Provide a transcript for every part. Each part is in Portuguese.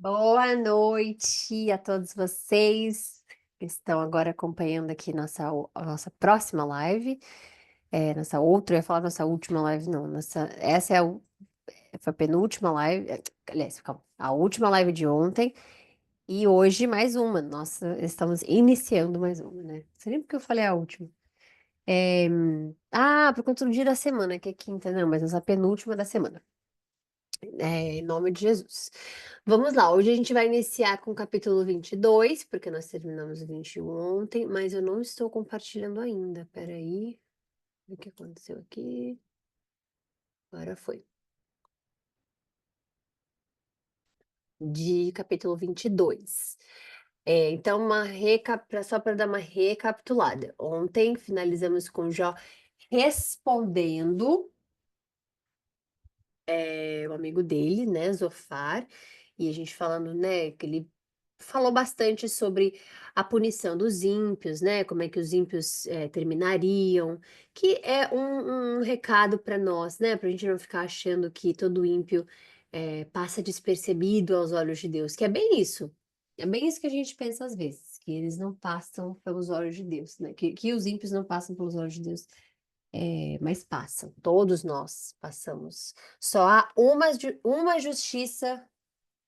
Boa noite a todos vocês que estão agora acompanhando aqui a nossa próxima live. Nossa outra, eu ia falar nossa última live, não. Essa foi a penúltima live. Aliás, calma, a última live de ontem. E hoje mais uma. Nossa, estamos iniciando mais uma, né? Não sei nem porque eu falei a última. Por conta do dia da semana, que é quinta, não, mas essa penúltima da semana. Em nome de Jesus. Vamos lá, hoje a gente vai iniciar com o capítulo 22, porque nós terminamos o 21 ontem, mas eu não estou compartilhando ainda. Peraí, o que aconteceu aqui? Agora foi. De capítulo 22. Então, só para dar uma recapitulada. Ontem finalizamos com Jó respondendo o amigo dele, né, Zofar, e a gente falando, né, que ele falou bastante sobre a punição dos ímpios, né, como é que os ímpios terminariam, que é um recado para nós, né, para a gente não ficar achando que todo ímpio passa despercebido aos olhos de Deus, que é bem isso que a gente pensa às vezes, que eles não passam pelos olhos de Deus, né, que os ímpios não passam pelos olhos de Deus. Mas passam, todos nós passamos. Só há uma justiça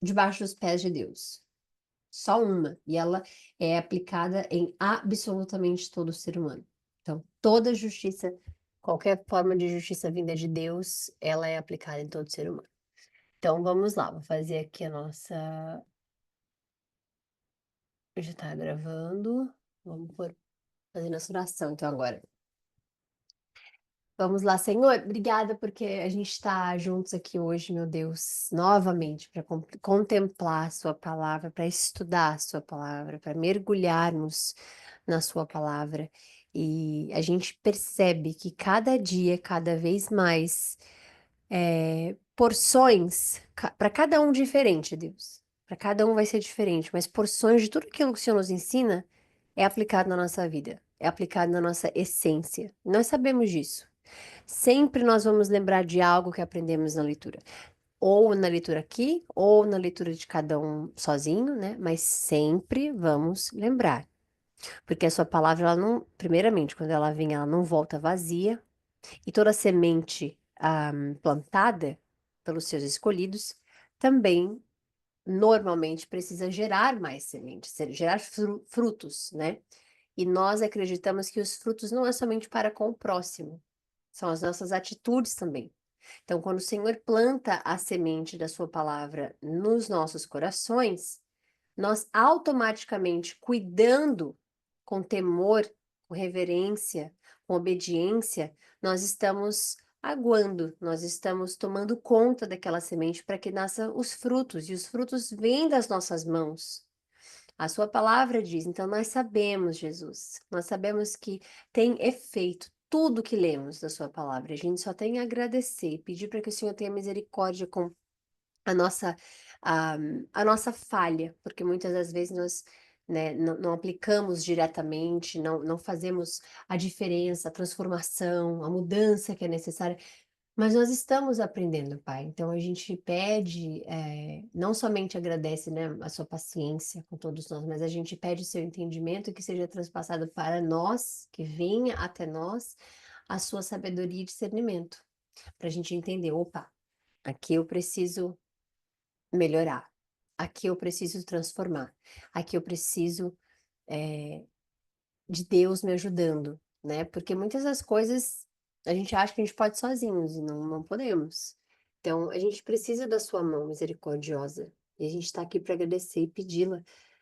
debaixo dos pés de Deus. Só uma. E ela é aplicada em absolutamente todo ser humano. Então, toda justiça, qualquer forma de justiça vinda de Deus, ela é aplicada em todo ser humano. Então, vamos lá, vou fazer aqui a nossa. Já está gravando. Vamos fazer nossa oração, então, agora. Vamos lá, Senhor. Obrigada porque a gente está juntos aqui hoje, meu Deus, novamente, para contemplar a Sua palavra, para estudar a Sua palavra, para mergulharmos na Sua palavra. E a gente percebe que cada dia, cada vez mais, porções, para cada um diferente, Deus. Para cada um vai ser diferente, mas porções de tudo aquilo que o Senhor nos ensina é aplicado na nossa vida, é aplicado na nossa essência. Nós sabemos disso. Sempre nós vamos lembrar de algo que aprendemos na leitura. Ou na leitura aqui, ou na leitura de cada um sozinho, né? Mas sempre vamos lembrar. Porque a sua palavra, ela não, primeiramente, quando ela vem, ela não volta vazia. E toda semente plantada pelos seus escolhidos também normalmente precisa gerar mais sementes, gerar frutos, né? E nós acreditamos que os frutos não é somente para com o próximo, são as nossas atitudes também. Então, quando o Senhor planta a semente da Sua palavra nos nossos corações, nós automaticamente, cuidando com temor, com reverência, com obediência, nós estamos aguando, nós estamos tomando conta daquela semente para que nasçam os frutos, e os frutos vêm das nossas mãos. A sua palavra diz, então nós sabemos, Jesus, nós sabemos que tem efeito tudo que lemos da sua palavra. A gente só tem a agradecer, pedir para que o Senhor tenha misericórdia com a nossa a, a nossa falha, porque muitas das vezes nós, né, não aplicamos diretamente, não fazemos a diferença, a transformação, a mudança que é necessária. Mas nós estamos aprendendo, Pai. Então a gente pede, não somente agradece, né, a sua paciência com todos nós, mas a gente pede o seu entendimento que seja transpassado para nós, que venha até nós a sua sabedoria e discernimento, para a gente entender, opa, aqui eu preciso melhorar, aqui eu preciso transformar, aqui eu preciso eh, de Deus me ajudando, né? Porque muitas das coisas a gente acha que a gente pode sozinhos e não podemos. Então, a gente precisa da sua mão misericordiosa. E a gente está aqui para agradecer e pedi-la,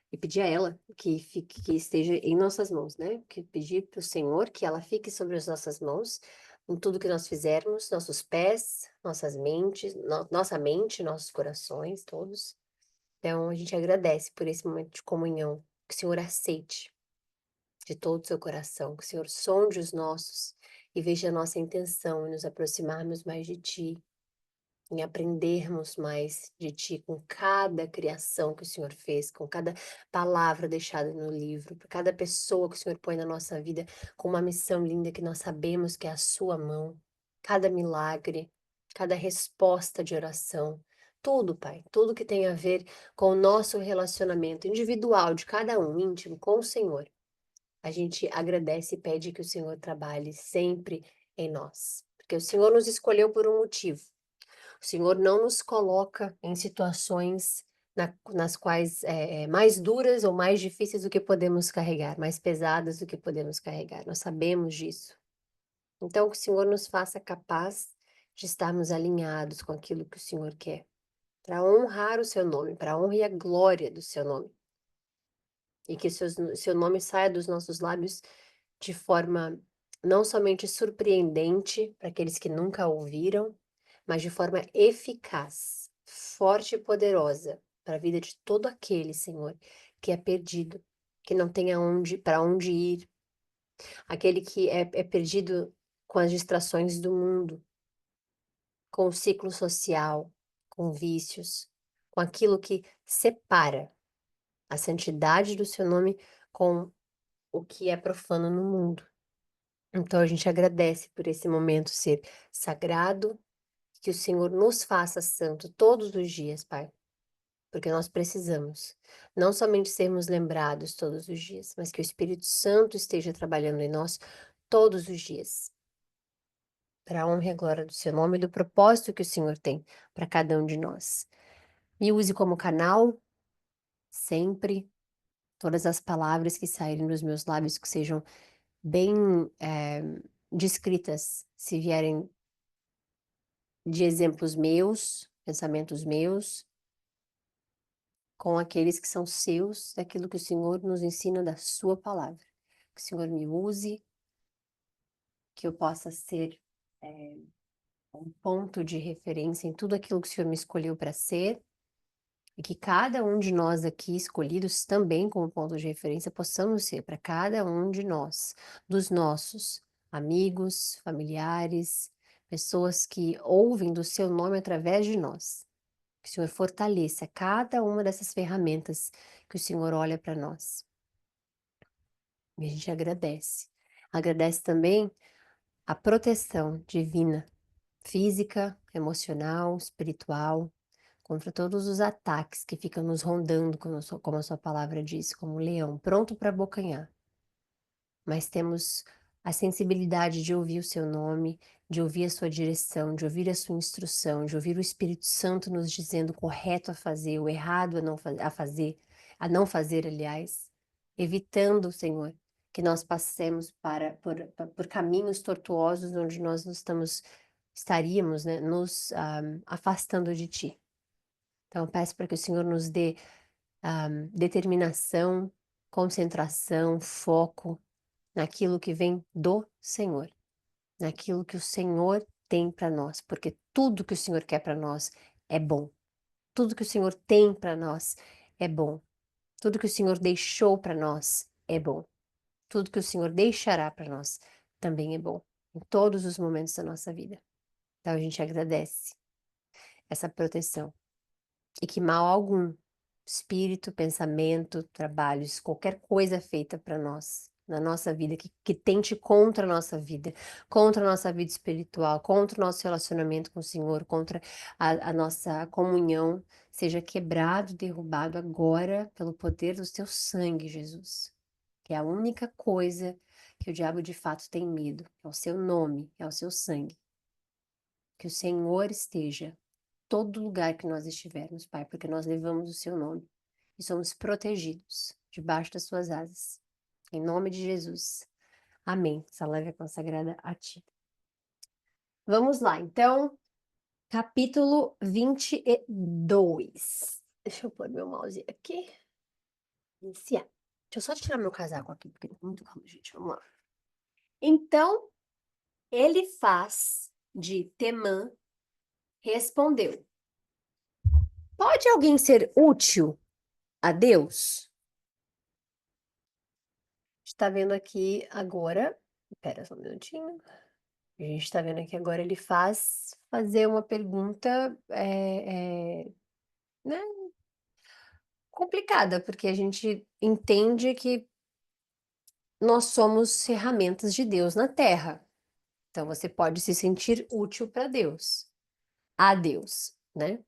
e pedir a ela que esteja em nossas mãos, né? Que pedir para o Senhor que ela fique sobre as nossas mãos, em tudo que nós fizermos, nossos pés, nossas mentes, nossa mente, nossos corações, todos. Então, a gente agradece por esse momento de comunhão, que o Senhor aceite de todo o seu coração, que o Senhor sonde os nossos e veja a nossa intenção em nos aproximarmos mais de Ti, em aprendermos mais de Ti com cada criação que o Senhor fez, com cada palavra deixada no livro, por cada pessoa que o Senhor põe na nossa vida com uma missão linda que nós sabemos que é a Sua mão, cada milagre, cada resposta de oração. Tudo, Pai, tudo que tem a ver com o nosso relacionamento individual de cada um, íntimo, com o Senhor. A gente agradece e pede que o Senhor trabalhe sempre em nós, porque o Senhor nos escolheu por um motivo. O Senhor não nos coloca em situações nas quais mais duras ou mais difíceis do que podemos carregar, mais pesadas do que podemos carregar. Nós sabemos disso. Então, que o Senhor nos faça capaz de estarmos alinhados com aquilo que o Senhor quer, para honrar o seu nome, para a honra e a glória do seu nome. E que seu nome saia dos nossos lábios de forma não somente surpreendente para aqueles que nunca ouviram, mas de forma eficaz, forte e poderosa para a vida de todo aquele, Senhor, que é perdido, que não tem para onde ir, aquele que é perdido com as distrações do mundo, com o ciclo social, com vícios, com aquilo que separa a santidade do seu nome com o que é profano no mundo. Então a gente agradece por esse momento ser sagrado, que o Senhor nos faça santo todos os dias, Pai, porque nós precisamos não somente sermos lembrados todos os dias, mas que o Espírito Santo esteja trabalhando em nós todos os dias, para a honra e a glória do seu nome e do propósito que o Senhor tem para cada um de nós. Me use como canal sempre, todas as palavras que saírem dos meus lábios que sejam bem descritas, se vierem de exemplos meus, pensamentos meus, com aqueles que são seus, daquilo que o Senhor nos ensina da sua palavra. Que o Senhor me use, que eu possa ser um ponto de referência em tudo aquilo que o Senhor me escolheu para ser, e que cada um de nós aqui, escolhidos também como ponto de referência, possamos ser para cada um de nós, dos nossos amigos, familiares, pessoas que ouvem do seu nome através de nós. Que o Senhor fortaleça cada uma dessas ferramentas que o Senhor olha para nós. E a gente agradece. Agradece também a proteção divina, física, emocional, espiritual, contra todos os ataques que ficam nos rondando, como a sua palavra diz, como um leão, pronto para abocanhar. Mas temos a sensibilidade de ouvir o seu nome, de ouvir a sua direção, de ouvir a sua instrução, de ouvir o Espírito Santo nos dizendo o correto a fazer, o errado a não fazer, aliás, evitando, Senhor, que nós passemos por caminhos tortuosos onde nós estaríamos, né, nos afastando de Ti. Então, eu peço para que o Senhor nos dê determinação, concentração, foco, naquilo que vem do Senhor, naquilo que o Senhor tem para nós, porque tudo que o Senhor quer para nós é bom. Tudo que o Senhor tem para nós é bom. Tudo que o Senhor deixou para nós é bom. Tudo que o Senhor deixará para nós também é bom, em todos os momentos da nossa vida. Então a gente agradece essa proteção e que mal algum, espírito, pensamento, trabalhos, qualquer coisa feita para nós, na nossa vida, que tente contra a nossa vida espiritual, contra o nosso relacionamento com o Senhor, contra a nossa comunhão, seja quebrado, derrubado agora pelo poder do teu sangue, Jesus. Que é a única coisa que o diabo de fato tem medo, é o seu nome, é o seu sangue. Que o Senhor esteja todo lugar que nós estivermos, Pai, porque nós levamos o seu nome e somos protegidos debaixo das suas asas. Em nome de Jesus. Amém. Essa live é consagrada a ti. Vamos lá, então, capítulo 22. Deixa eu pôr meu mouse aqui. Iniciar. Deixa eu só tirar meu casaco aqui, porque tá muito calor, gente. Vamos lá. Então, Elifaz de Temã respondeu: Pode alguém ser útil a Deus? Está vendo aqui agora. Espera só um minutinho. A gente está vendo aqui agora ele fazer uma pergunta né, complicada, porque a gente entende que nós somos ferramentas de Deus na Terra. Então você pode se sentir útil para Deus, a Deus, né?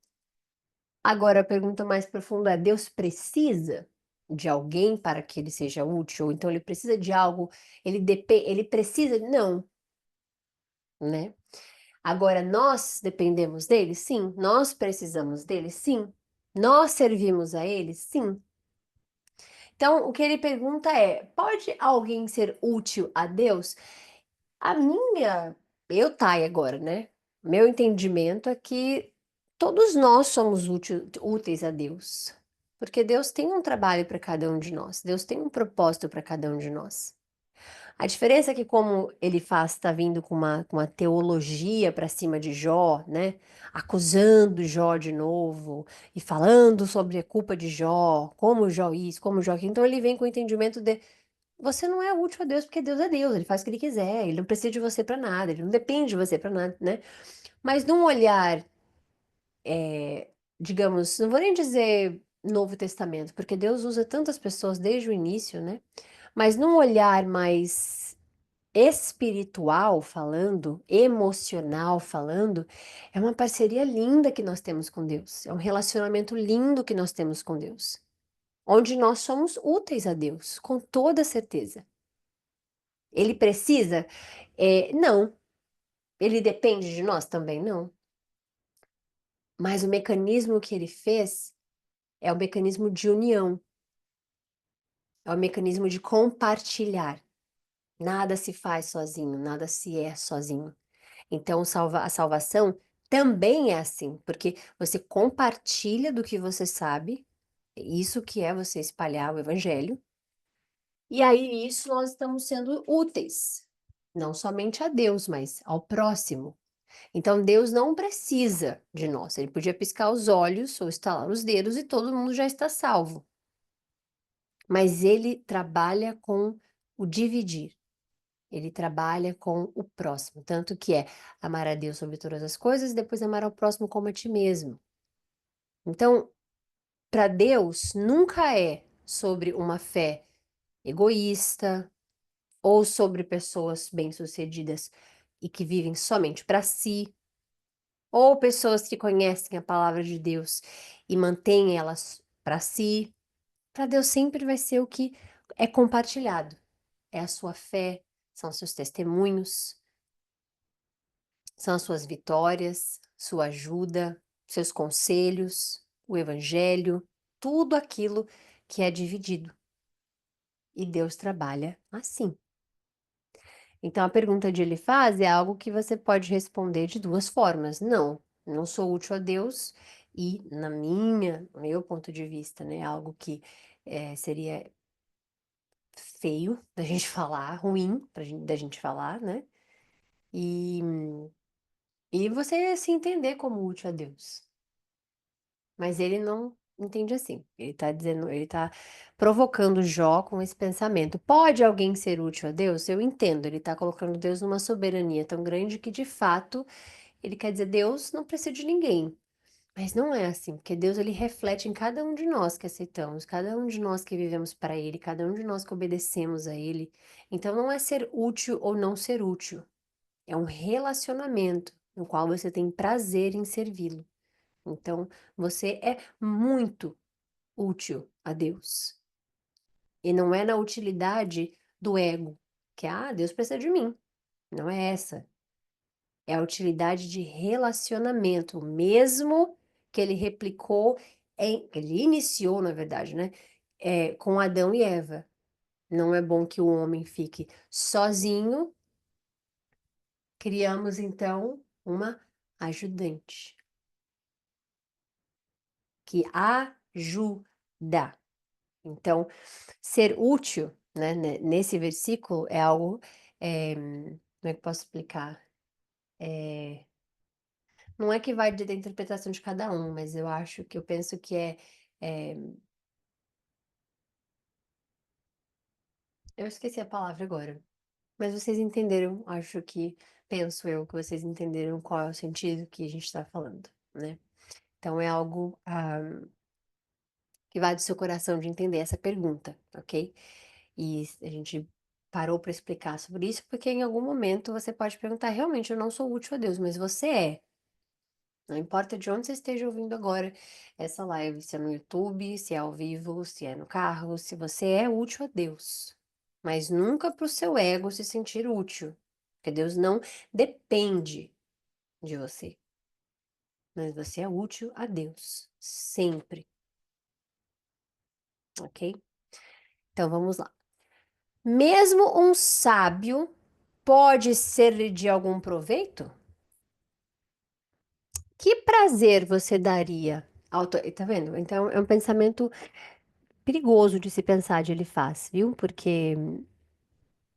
Agora, a pergunta mais profunda é: Deus precisa de alguém para que ele seja útil? Ou então ele precisa de algo, ele precisa não, né. Agora nós dependemos dele? Sim. Nós precisamos dele? Sim. Nós servimos a ele? Sim. Então, o que ele pergunta é: pode alguém ser útil a Deus? A minha eu, Thay, agora, né, meu entendimento é que todos nós somos úteis a Deus, porque Deus tem um trabalho para cada um de nós, Deus tem um propósito para cada um de nós. A diferença é que como ele faz tá vindo com uma teologia para cima de Jó, né, acusando Jó de novo, e falando sobre a culpa de Jó, como Jó isso, como Jó aquilo, então ele vem com o entendimento de você não é útil a Deus, porque Deus é Deus, ele faz o que ele quiser, ele não precisa de você para nada, ele não depende de você para nada, né. Mas num olhar, digamos, não vou nem dizer Novo Testamento, porque Deus usa tantas pessoas desde o início, né, mas num olhar mais espiritual falando, emocional falando, é uma parceria linda que nós temos com Deus, é um relacionamento lindo que nós temos com Deus, onde nós somos úteis a Deus, com toda certeza. Ele precisa? Não. Ele depende de nós? Também não. Mas o mecanismo que ele fez é o mecanismo de união, é o mecanismo de compartilhar. Nada se faz sozinho, nada se é sozinho. Então, a salvação também é assim, porque você compartilha do que você sabe, isso que é você espalhar o evangelho, e aí isso nós estamos sendo úteis, não somente a Deus, mas ao próximo. Então Deus não precisa de nós, ele podia piscar os olhos ou estalar os dedos e todo mundo já está salvo. Mas ele trabalha com o dividir, ele trabalha com o próximo, tanto que é amar a Deus sobre todas as coisas e depois amar ao próximo como a ti mesmo. Então, para Deus nunca é sobre uma fé egoísta ou sobre pessoas bem-sucedidas e que vivem somente para si. Ou pessoas que conhecem a palavra de Deus e mantêm elas para si, para Deus sempre vai ser o que é compartilhado. É a sua fé, são os seus testemunhos, são as suas vitórias, sua ajuda, seus conselhos, o evangelho, tudo aquilo que é dividido. E Deus trabalha assim. Então a pergunta de Elifaz é algo que você pode responder de duas formas. Não, não sou útil a Deus e no meu ponto de vista, né, algo que seria feio da gente falar, ruim da gente falar, né? E, e você se entender como útil a Deus. Mas ele não entende assim. Ele tá dizendo, ele tá provocando Jó com esse pensamento. Pode alguém ser útil a Deus? Eu entendo, ele tá colocando Deus numa soberania tão grande que de fato ele quer dizer, Deus não precisa de ninguém. Mas não é assim, porque Deus ele reflete em cada um de nós que aceitamos, cada um de nós que vivemos para Ele, cada um de nós que obedecemos a Ele. Então não é ser útil ou não ser útil, é um relacionamento no qual você tem prazer em servi-lo. Então você é muito útil a Deus. E não é na utilidade do ego, que Deus precisa de mim. Não é essa. É a utilidade de relacionamento, o mesmo que ele replicou ele iniciou, na verdade, né, com Adão e Eva. Não é bom que o homem fique sozinho, criamos então uma ajudante, que ajuda. Então, ser útil, né, nesse versículo é algo, como é que eu posso explicar? Eh Não é que vai da interpretação de cada um, mas eu acho que eu penso que é eu esqueci a palavra agora, mas vocês entenderam, acho que penso eu que vocês entenderam qual é o sentido que a gente está falando, né. Então é algo, que vai do seu coração de entender essa pergunta, ok. E a gente parou para explicar sobre isso, porque em algum momento você pode perguntar: "Realmente eu não sou útil a Deus", mas você é. Não importa de onde você esteja ouvindo agora essa live, se é no YouTube, se é ao vivo, se é no carro, se você é útil a Deus. Mas nunca para o seu ego se sentir útil, porque Deus não depende de você, mas você é útil a Deus, sempre, ok? Então vamos lá. Mesmo um sábio pode ser de algum proveito? Que prazer você daria Tá vendo? Então é um pensamento perigoso de se pensar de ele faz, viu? Porque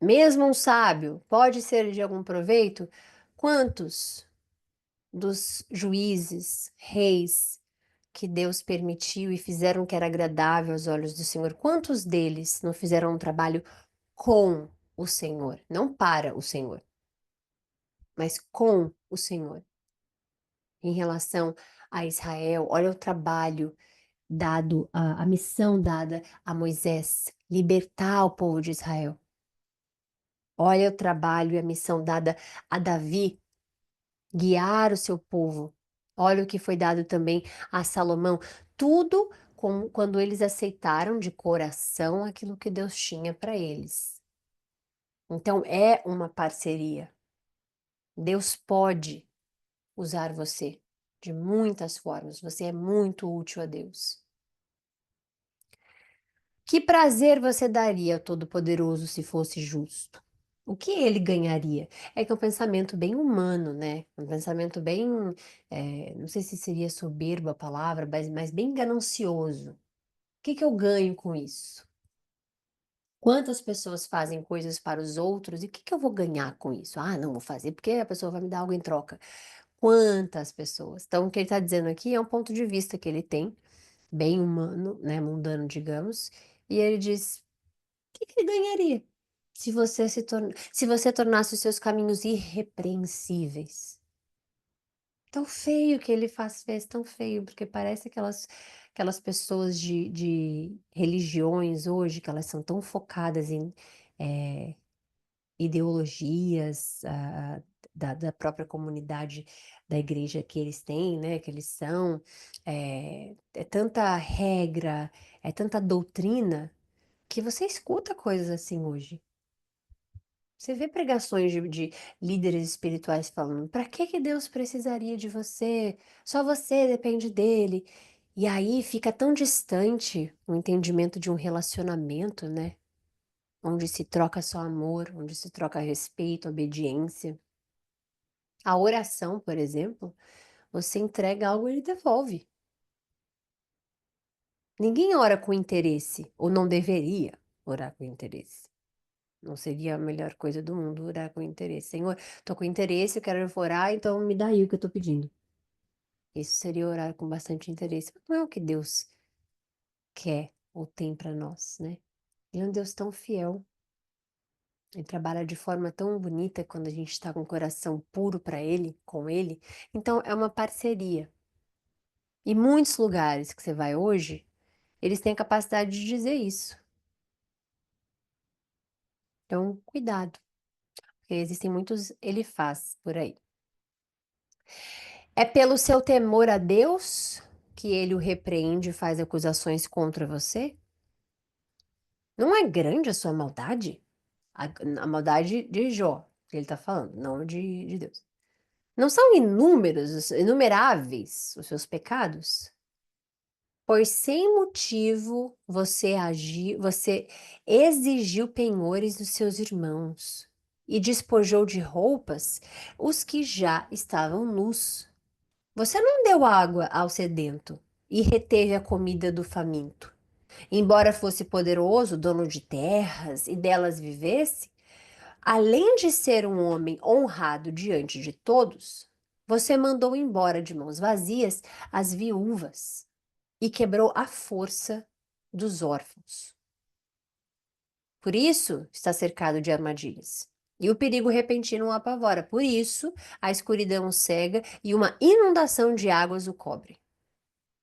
mesmo um sábio pode ser de algum proveito. Quantos dos juízes, reis que Deus permitiu e fizeram que era agradável aos olhos do Senhor, quantos deles não fizeram um trabalho com o Senhor, não para o Senhor, mas com o Senhor, em relação a Israel? Olha o trabalho dado, a missão dada a Moisés, libertar o povo de Israel. Olha o trabalho e a missão dada a Davi, guiar o seu povo. Olha o que foi dado também a Salomão. Tudo quando eles aceitaram de coração aquilo que Deus tinha para eles. Então é uma parceria. Deus pode usar você de muitas formas. Você é muito útil a Deus. Que prazer você daria ao Todo-Poderoso se fosse justo? O que ele ganharia? É que é um pensamento bem humano, né? Um pensamento bem, não sei se seria soberbo a palavra, mas bem ganancioso. O que que eu ganho com isso? Quantas pessoas fazem coisas para os outros e o que que eu vou ganhar com isso? Ah, não vou fazer porque a pessoa vai me dar algo em troca. Quantas pessoas? Então, o que ele está dizendo aqui é um ponto de vista que ele tem, bem humano, né? Mundano, digamos. E ele diz: que ele ganharia se você tornasse os seus caminhos irrepreensíveis? Tão feio que ele fez tão feio, porque parece aquelas pessoas de religiões hoje, que elas são tão focadas em eh, ideologias da própria comunidade da igreja que eles têm, né, que eles são, é tanta regra, é tanta doutrina, que você escuta coisas assim hoje. Você vê pregações de líderes espirituais falando: para que que Deus precisaria de você? Só você depende dele. E aí fica tão distante o entendimento de um relacionamento, né? Onde se troca só amor, onde se troca respeito, obediência. A oração, por exemplo, você entrega algo e ele devolve. Ninguém ora com interesse, ou não deveria orar com interesse. Não seria a melhor coisa do mundo orar com interesse. Senhor, tô com interesse, eu quero orar, então me dá aí o que eu tô pedindo. Isso seria orar com bastante interesse. Mas não é o que Deus quer ou tem para nós, né? Ele é um Deus tão fiel. Ele trabalha de forma tão bonita quando a gente está com o coração puro para Ele, com Ele. Então é uma parceria. E muitos lugares que você vai hoje, eles têm a capacidade de dizer isso. Então, cuidado, porque existem muitos ele faz por aí. É pelo seu temor a Deus que ele o repreende e faz acusações contra você? Não é grande a sua maldade? A maldade de Jó, que ele está falando, não de Deus. Não são inúmeros, inumeráveis os seus pecados? Pois sem motivo você exigiu penhores dos seus irmãos e despojou de roupas os que já estavam nus. Você não deu água ao sedento e reteve a comida do faminto. Embora fosse poderoso, dono de terras e delas vivesse, além de ser um homem honrado diante de todos, você mandou embora de mãos vazias as viúvas e quebrou a força dos órfãos. Por isso está cercado de armadilhas. E o perigo repentino o apavora. Por isso a escuridão o cega e uma inundação de águas o cobre.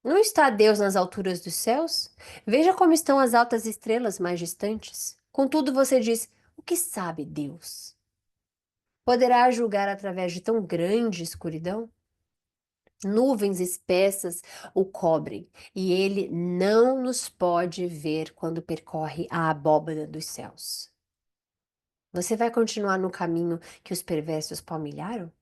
Não está Deus nas alturas dos céus? Veja como estão as altas estrelas mais distantes. Contudo, você diz: o que sabe Deus? Poderá julgar através de tão grande escuridão? Nuvens espessas o cobrem, e ele não nos pode ver quando percorre a abóbada dos céus. Você vai continuar no caminho que os perversos palmilharam?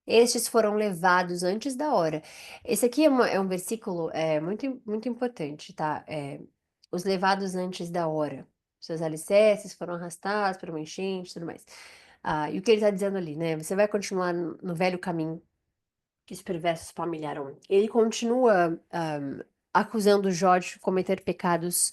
Estes foram levados antes da hora. Esse aqui é um versículo muito importante, tá? Os levados antes da hora. Seus alicerces foram arrastados por uma enchente e tudo mais. E o que ele está dizendo ali, né? Você vai continuar no velho caminho que os perversos palmilharam. Ele continua acusando Jó de cometer pecados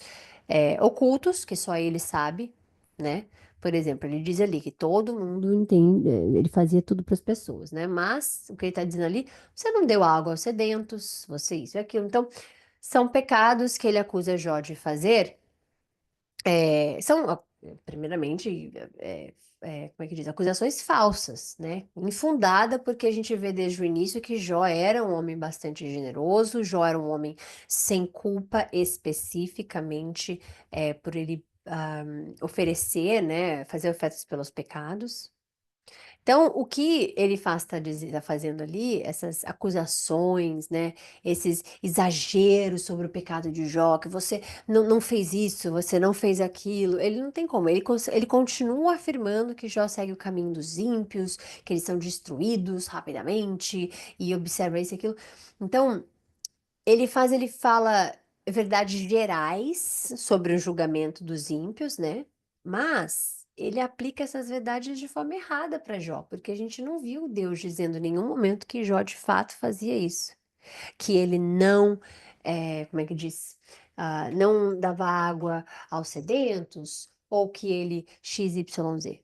ocultos, que só ele sabe, né? Por exemplo, ele diz ali que todo mundo entende, ele fazia tudo para as pessoas, né? Mas o que ele está dizendo ali, você não deu água aos sedentos, você isso e aquilo. Então, são pecados que ele acusa Jó de fazer primeiramente, como é que diz? Acusações falsas, né? Infundada, porque a gente vê desde o início que Jó era um homem bastante generoso, Jó era um homem sem culpa especificamente, por ele oferecer, né? Fazer ofertas pelos pecados. Então, o que ele tá fazendo ali, essas acusações, né, esses exageros sobre o pecado de Jó, que você não fez isso, você não fez aquilo, ele não tem como, ele continua afirmando que Jó segue o caminho dos ímpios, que eles são destruídos rapidamente, e observa isso e aquilo. Então, ele fala verdades gerais sobre o julgamento dos ímpios, né? Mas ele aplica essas verdades de forma errada para Jó, porque a gente não viu Deus dizendo em nenhum momento que Jó de fato fazia isso, que ele não, como é que diz, não dava água aos sedentos, ou que ele XYZ,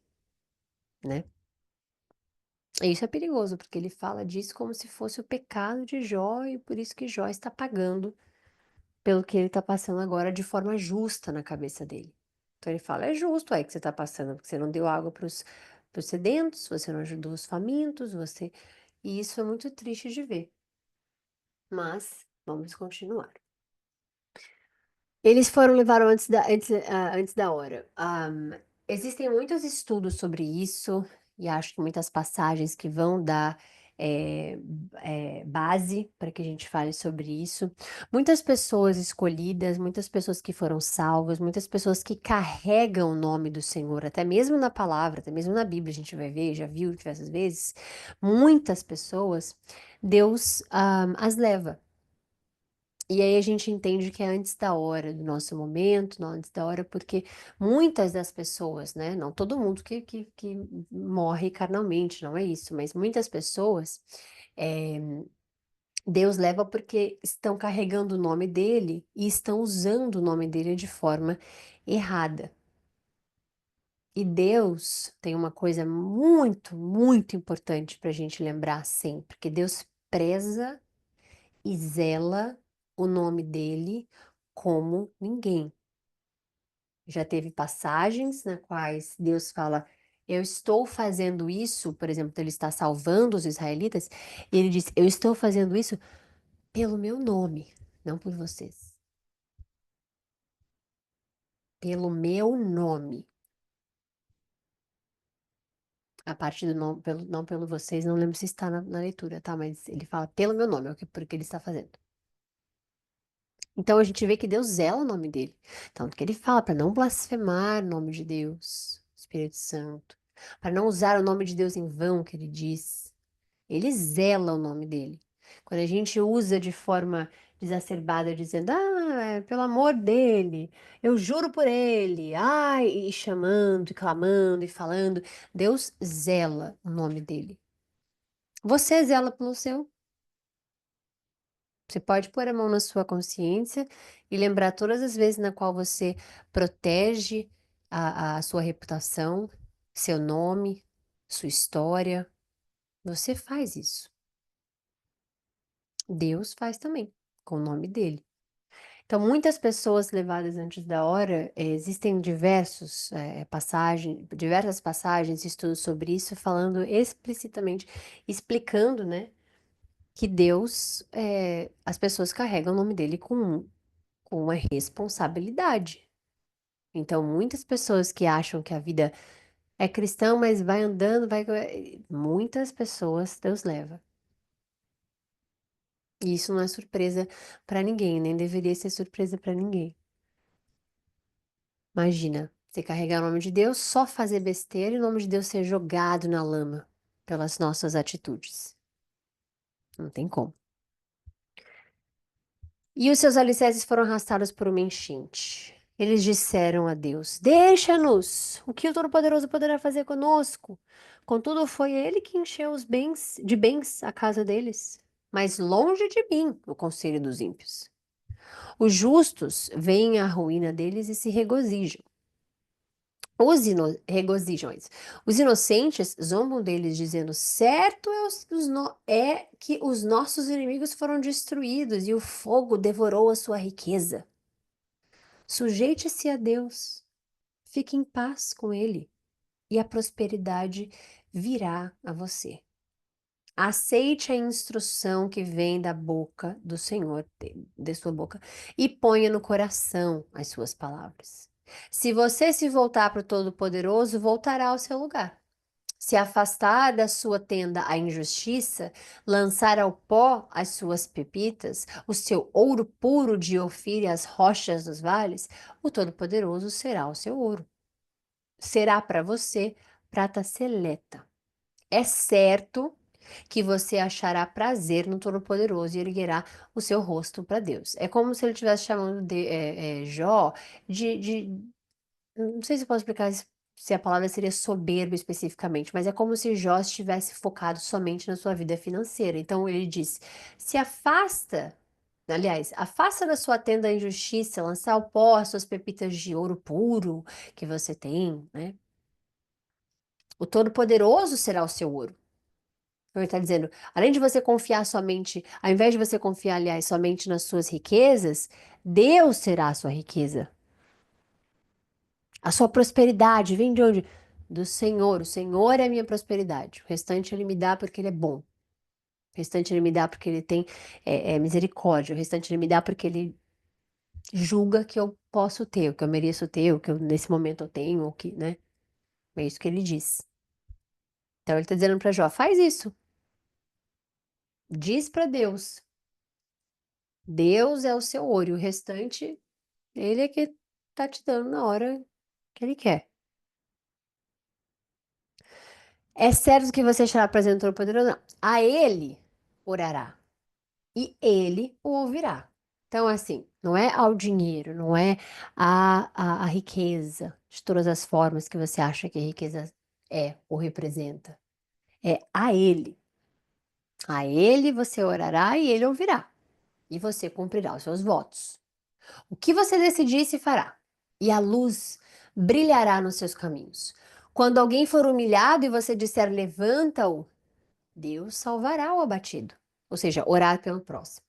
né? E isso é perigoso, porque ele fala disso como se fosse o pecado de Jó e por isso que Jó está pagando pelo que ele tá passando agora de forma justa na cabeça dele. Então ele fala: é justo aí que você tá passando, porque você não deu água pros sedentos, você não ajudou os famintos, você. E isso é muito triste de ver. Mas vamos continuar. Eles foram levaram antes da hora. Existem muitos estudos sobre isso, e acho que muitas passagens que vão dar é, base para que a gente fale sobre isso. Muitas pessoas escolhidas, muitas pessoas que foram salvas, muitas pessoas que carregam o nome do Senhor, até mesmo na palavra, até mesmo na Bíblia, a gente vai ver, já viu diversas vezes, muitas pessoas, Deus as leva. E aí a gente entende que é antes da hora do nosso momento, não antes da hora, porque muitas das pessoas, né? Não todo mundo que morre carnalmente, não é isso, mas muitas pessoas, eh, Deus leva porque estão carregando o nome dele e estão usando o nome dele de forma errada. E Deus tem uma coisa muito, muito importante para a gente lembrar sempre, que Deus preza e zela o nome dele como ninguém. Já teve passagens na quais Deus fala: eu estou fazendo isso, por exemplo, ele está salvando os israelitas, e ele diz: eu estou fazendo isso pelo meu nome, não por vocês. Pelo meu nome. A parte do nome, não pelo vocês, não lembro se está na leitura, tá? Mas ele fala pelo meu nome, é o que, porque ele está fazendo. Então a gente vê que Deus zela o nome dele. Tanto que ele fala para não blasfemar o nome de Deus, Espírito Santo, para não usar o nome de Deus em vão, que ele diz. Ele zela o nome dele. Quando a gente usa de forma exacerbada, dizendo, pelo amor dele, eu juro por ele, ai, e chamando, e clamando, e falando, Deus zela o nome dele. Você zela pelo seu? Você pode pôr a mão na sua consciência e lembrar todas as vezes na qual você protege a sua reputação, seu nome, sua história. Você faz isso. Deus faz também, com o nome dele. Então, muitas pessoas levadas antes da hora, existem diversas passagens, estudos sobre isso, falando explicitamente, explicando, né, que Deus, as pessoas carregam o nome dele com uma responsabilidade. Então, muitas pessoas que acham que a vida é cristã, mas vai andando, muitas pessoas Deus leva. E isso não é surpresa para ninguém, nem deveria ser surpresa para ninguém. Imagina, você carregar o nome de Deus, só fazer besteira e o nome de Deus ser jogado na lama pelas nossas atitudes. Não tem como. E os seus alicerces foram arrastados por uma enchente. Eles disseram a Deus: Deixa-nos! O que o Todo-Poderoso poderá fazer conosco? Contudo, foi ele que encheu os bens de bens a casa deles. Mas longe de mim o conselho dos ímpios. Os justos veem a ruína deles e se regozijam. Regozijam eles. Os inocentes zombam deles, dizendo: Certo é que os nossos inimigos foram destruídos e o fogo devorou a sua riqueza. Sujeite-se a Deus, fique em paz com Ele, e a prosperidade virá a você. Aceite a instrução que vem da boca do Senhor, de sua boca, e ponha no coração as suas palavras. Se você se voltar para o Todo-Poderoso, voltará ao seu lugar. Se afastar da sua tenda a injustiça, lançar ao pó as suas pepitas, o seu ouro puro de Ofir e as rochas dos vales, o Todo-Poderoso será o seu ouro. Será para você prata seleta. É certo que você achará prazer no Todo-Poderoso e erguerá o seu rosto para Deus. É como se ele estivesse chamando Jó de. Não sei se eu posso explicar se a palavra seria soberbo especificamente, mas é como se Jó estivesse focado somente na sua vida financeira. Então ele diz: se afasta. Aliás, afasta da sua tenda a injustiça, lança ao pó as suas pepitas de ouro puro que você tem, né? O Todo-Poderoso será o seu ouro. Então, ele está dizendo, além de você confiar somente, ao invés de você confiar, aliás, somente nas suas riquezas, Deus será a sua riqueza. A sua prosperidade vem de onde? Do Senhor. O Senhor é a minha prosperidade. O restante ele me dá porque ele é bom. O restante ele me dá porque ele tem misericórdia. O restante ele me dá porque ele julga que eu posso ter, o que eu mereço ter, o que eu, nesse momento eu tenho, o que, né? É isso que ele diz. Então ele está dizendo para Jó, faz isso. Diz para Deus. Deus é o seu ouro, e o restante, ele é que tá te dando na hora que ele quer. É certo que você estará presente no Todo-Poderoso? Não. A ele orará, e ele o ouvirá. Então, assim, não é ao dinheiro, não é a riqueza, de todas as formas que você acha que a riqueza é ou representa. É a ele. A ele você orará e ele ouvirá. E você cumprirá os seus votos. O que você decidir se fará, e a luz brilhará nos seus caminhos. Quando alguém for humilhado e você disser levanta-o, Deus salvará o abatido. Ou seja, orar pelo próximo.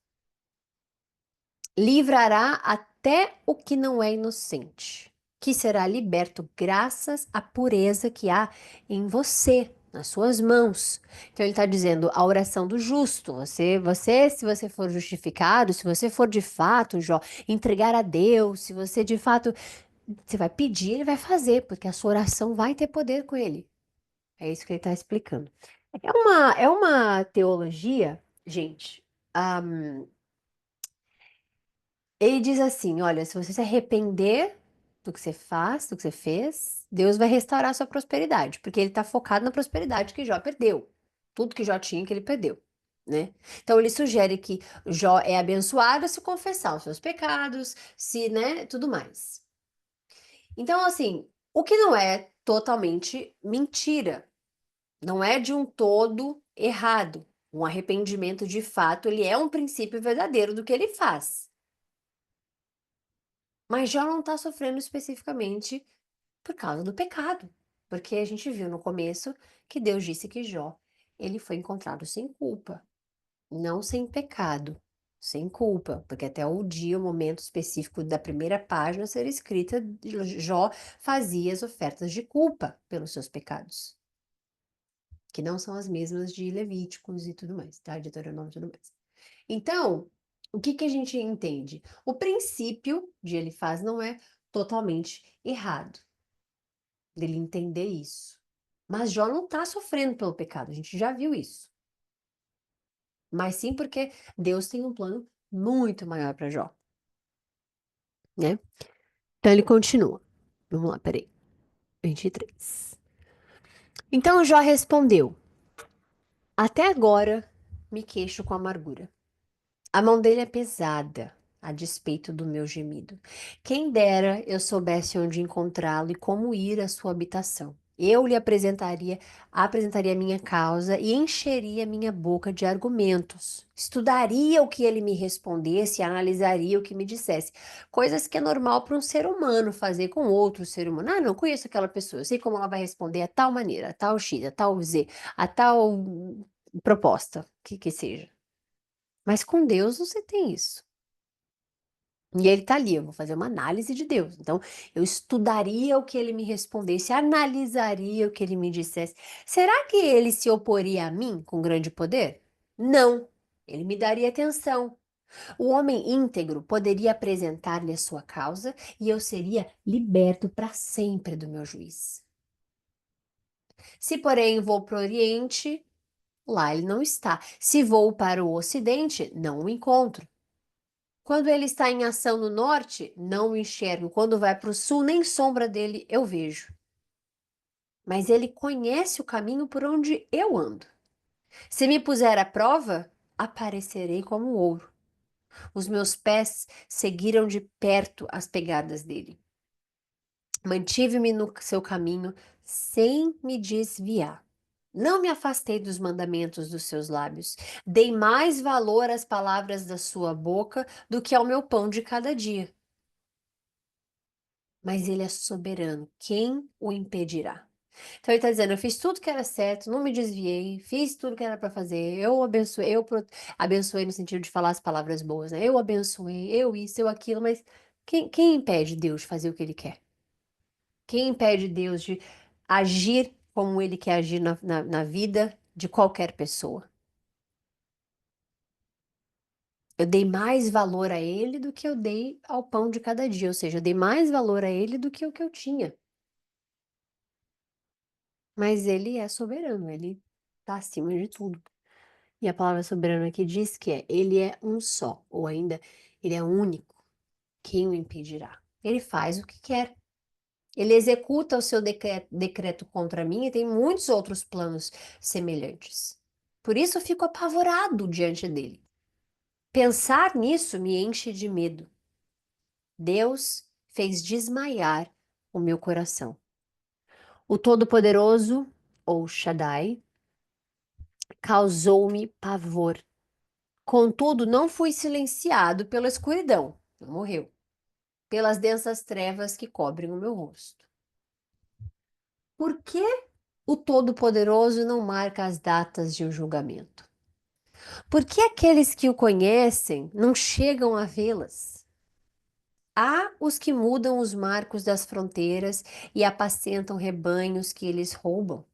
Livrará até o que não é inocente, que será liberto graças à pureza que há em você, nas suas mãos. Então ele está dizendo a oração do justo. Se você for justificado, se você for de fato, Jó, entregar a Deus, se você de fato você vai pedir, ele vai fazer, porque a sua oração vai ter poder com ele. É isso que ele está explicando. É uma teologia, gente. Ele diz assim: olha, se você se arrepender do que você faz, do que você fez, Deus vai restaurar a sua prosperidade, porque ele está focado na prosperidade que Jó perdeu. Tudo que Jó tinha que ele perdeu, né? Então ele sugere que Jó é abençoado se confessar os seus pecados, se, né, tudo mais. Então, assim, o que não é totalmente mentira, não é de um todo errado. Um arrependimento, de fato, ele é um princípio verdadeiro do que ele faz. Mas Jó não está sofrendo especificamente por causa do pecado, porque a gente viu no começo que Deus disse que Jó, ele foi encontrado sem culpa, não sem pecado, sem culpa, porque até o dia, o momento específico da primeira página ser escrita, Jó fazia as ofertas de culpa pelos seus pecados, que não são as mesmas de Levíticos e tudo mais, tá? Deuteronômio e tudo mais. Então, o que que a gente entende? O princípio de ele faz não é totalmente errado, dele entender isso. Mas Jó não está sofrendo pelo pecado, a gente já viu isso. mas sim porque Deus tem um plano muito maior para Jó, né? Então ele continua. Vamos lá, peraí. 23. Então Jó respondeu: Até agora me queixo com amargura. A mão dele é pesada, a despeito do meu gemido. Quem dera eu soubesse onde encontrá-lo e como ir à sua habitação. Eu lhe apresentaria minha causa e encheria minha boca de argumentos. Estudaria o que ele me respondesse e analisaria o que me dissesse. Coisas que é normal para um ser humano fazer com outro ser humano. Ah, não conheço aquela pessoa, eu sei como ela vai responder a tal maneira, a tal X, a tal Z, a tal proposta, que seja. Mas com Deus você tem isso. E ele tá ali, eu vou fazer uma análise de Deus. Então, eu estudaria o que ele me respondesse, analisaria o que ele me dissesse. Será que ele se oporia a mim com grande poder? Não. Ele me daria atenção. O homem íntegro poderia apresentar-lhe a sua causa e eu seria liberto para sempre do meu juiz. Se, porém, vou para o Oriente, lá ele não está. Se vou para o Ocidente, não o encontro. Quando ele está em ação no norte, não o enxergo. Quando vai para o sul, nem sombra dele eu vejo. Mas ele conhece o caminho por onde eu ando. Se me puser à prova, aparecerei como ouro. Os meus pés seguiram de perto as pegadas dele. Mantive-me no seu caminho sem me desviar. Não me afastei dos mandamentos dos seus lábios. Dei mais valor às palavras da sua boca do que ao meu pão de cada dia. Mas ele é soberano. Quem o impedirá? Então ele está dizendo: eu fiz tudo que era certo, não me desviei, fiz tudo que era para fazer, eu abençoei, abençoei no sentido de falar as palavras boas, né? Eu abençoei, eu isso, eu aquilo, mas quem impede Deus de fazer o que ele quer? Quem impede Deus de agir como ele quer agir na vida de qualquer pessoa? Eu dei mais valor a ele do que eu dei ao pão de cada dia, ou seja, eu dei mais valor a ele do que o que eu tinha. Mas ele é soberano, ele está acima de tudo. E a palavra soberano aqui diz que ele é um só, ou ainda, ele é único. Quem o impedirá? Ele faz o que quer. Ele executa o seu decreto contra mim e tem muitos outros planos semelhantes. Por isso eu fico apavorado diante dele. Pensar nisso me enche de medo. Deus fez desmaiar o meu coração. O Todo-Poderoso, ou Shaddai, causou-me pavor. Contudo, não fui silenciado pela escuridão, não morreu, pelas densas trevas que cobrem o meu rosto. Por que o Todo-Poderoso não marca as datas de um julgamento? Por que aqueles que o conhecem não chegam a vê-las? Há os que mudam os marcos das fronteiras e apacentam rebanhos que eles roubam.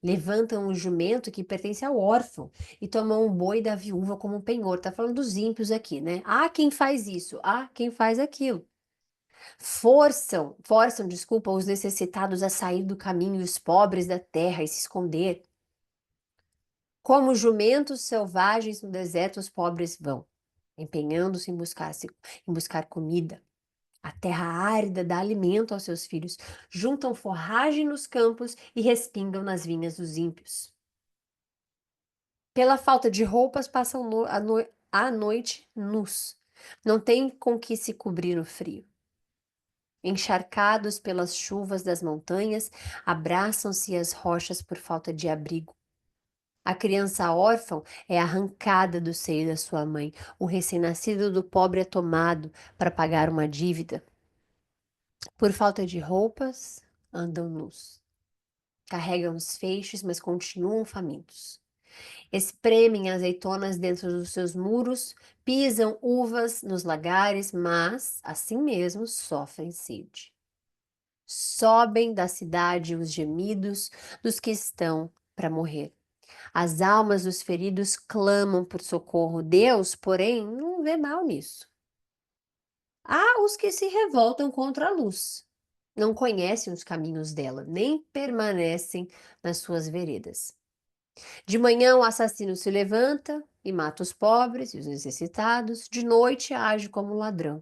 Levantam um jumento que pertence ao órfão e tomam um boi da viúva como um penhor. Tá falando dos ímpios aqui, né? Há quem faz isso, há quem faz aquilo. Desculpa, os necessitados a sair do caminho e os pobres da terra e se esconder. Como jumentos selvagens no deserto, os pobres vão, empenhando-se em buscar comida. A terra árida dá alimento aos seus filhos, juntam forragem nos campos e respingam nas vinhas dos ímpios. Pela falta de roupas, passam a noite nus. Não têm com que se cobrir no frio. Encharcados pelas chuvas das montanhas, abraçam-se às rochas por falta de abrigo. A criança órfã é arrancada do seio da sua mãe. O recém-nascido do pobre é tomado para pagar uma dívida. Por falta de roupas, andam nus. Carregam os feixes, mas continuam famintos. Espremem azeitonas dentro dos seus muros, pisam uvas nos lagares, mas, assim mesmo, sofrem sede. Sobem da cidade os gemidos dos que estão para morrer. As almas dos feridos clamam por socorro. Deus, porém, não vê mal nisso. Há os que se revoltam contra a luz. Não conhecem os caminhos dela, nem permanecem nas suas veredas. De manhã o assassino se levanta, e mata os pobres e os necessitados, de noite age como ladrão.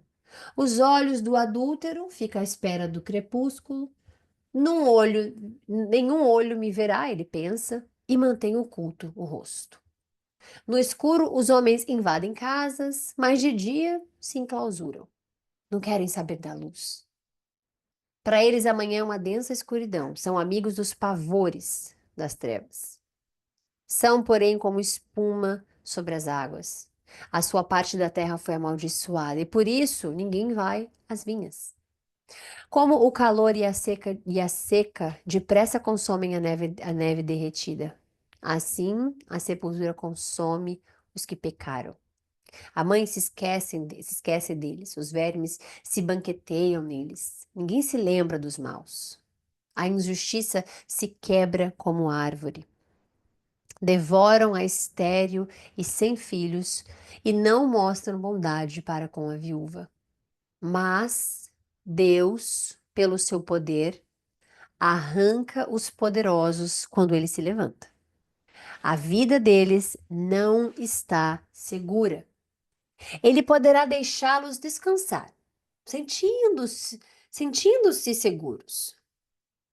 Os olhos do adúltero ficam à espera do crepúsculo. Nenhum olho me verá, ele pensa, e mantém oculto o rosto. No escuro, os homens invadem casas, mas de dia se enclausuram. Não querem saber da luz. Para eles, amanhã é uma densa escuridão. São amigos dos pavores das trevas. São, porém, como espuma sobre as águas. A sua parte da terra foi amaldiçoada, e por isso ninguém vai às vinhas. Como o calor e a seca depressa consomem a neve derretida, assim a sepultura consome os que pecaram. A mãe se esquece deles, os vermes se banqueteiam neles. Ninguém se lembra dos maus. A injustiça se quebra como árvore. Devoram a estéril e sem filhos e não mostram bondade para com a viúva. Mas Deus, pelo seu poder, arranca os poderosos quando ele se levanta. A vida deles não está segura. Ele poderá deixá-los descansar, sentindo-se, sentindo-se seguros,